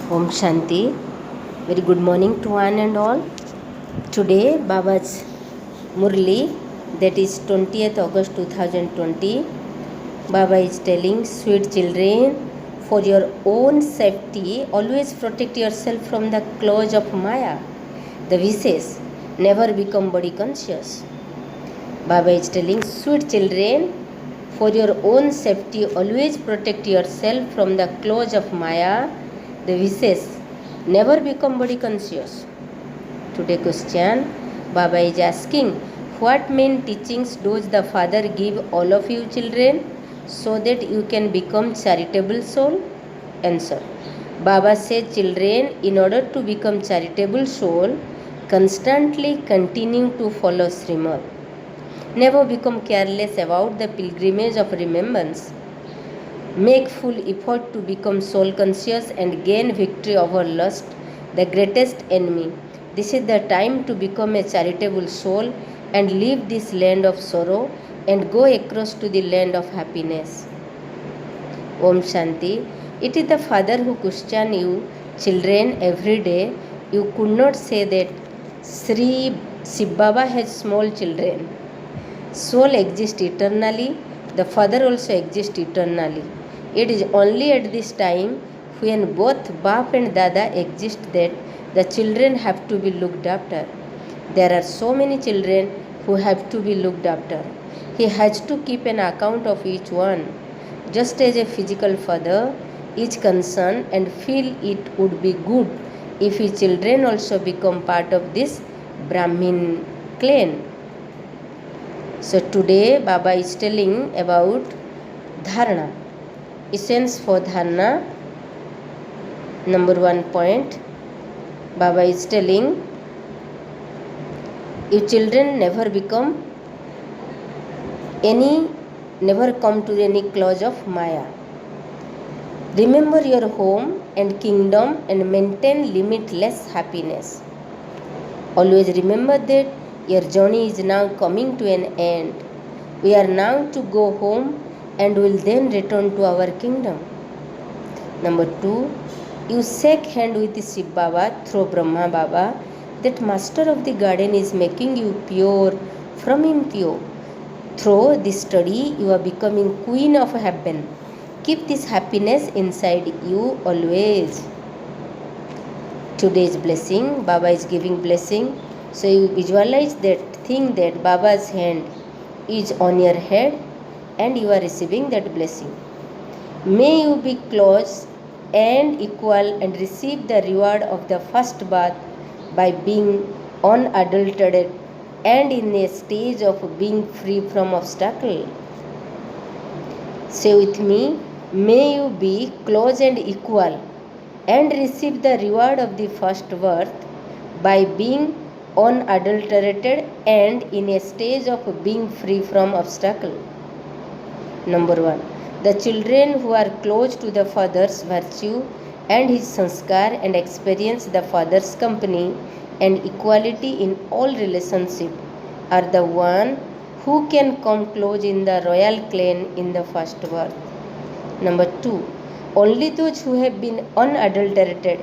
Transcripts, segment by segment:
Om Shanti. Very good morning to one and all. Today Baba's Murli, that is 20th August 2020. Baba is telling, sweet children, for your own safety, always protect yourself from the claws of Maya, the vicious. Never become body conscious. Baba is telling, sweet children, for your own safety, always protect yourself from the claws of Maya, the vicious. Never become body conscious. Today question, Baba is asking, what main teachings does the Father give all of you children so that you can become charitable soul? Answer. Baba says, children, in order to become charitable soul, constantly continue to follow Srimad. Never become careless about the pilgrimage of remembrance. Make full effort to become soul conscious and gain victory over lust, the greatest enemy. This is the time to become a charitable soul and leave this land of sorrow and go across to the land of happiness. Om Shanti. It is the Father who question you, children, every day. You could not say that Sri Shiv Baba has small children. Soul exists eternally. The Father also exists eternally. It is only at this time when both Bap and Dada exist that the children have to be looked after. There are so many children who have to be looked after. He has to keep an account of each one. Just as a physical father is concerned and feel it would be good if his children also become part of this Brahmin clan. So today Baba is telling about dharana. Essence for dharana. Number 1 point. Baba is telling, you children never come to any claws of Maya. Remember your home and kingdom and maintain limitless happiness. Always remember that your journey is now coming to an end. We are now to go home and will then return to our kingdom. Number 2, you shake hand with Shiv Baba through Brahma Baba. That master of the garden is making you pure from impure. Through this study, you are becoming queen of heaven. Keep this happiness inside you always. Today's blessing, Baba is giving blessing. So you visualize that thing that Baba's hand is on your head and you are receiving that blessing. May you be close and equal and receive the reward of the first birth by being unadulterated and in a stage of being free from obstacle. Say with me, may you be close and equal and receive the reward of the first birth by being unadulterated and in a stage of being free from obstacle. Number 1. The children who are close to the Father's virtue and his sanskar and experience the Father's company and equality in all relationship are the one who can come close in the royal clan in the first birth. Number 2. Only those who have been unadulterated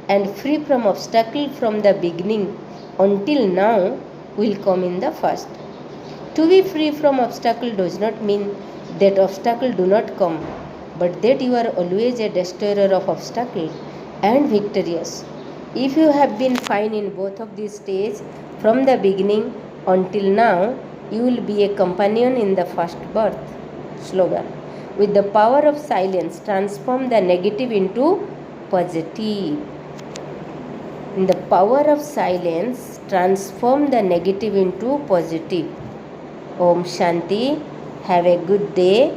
and free from obstacle from the beginning until now will come in the first. To be free from obstacle does not mean that obstacle do not come, but that you are always a destroyer of obstacle and victorious. If you have been fine in both of these stages from the beginning until now, you will be a companion in the first birth. Slogan. With the power of silence, transform the negative into positive. In the power of silence, transform the negative into positive. Om Shanti. Have a good day.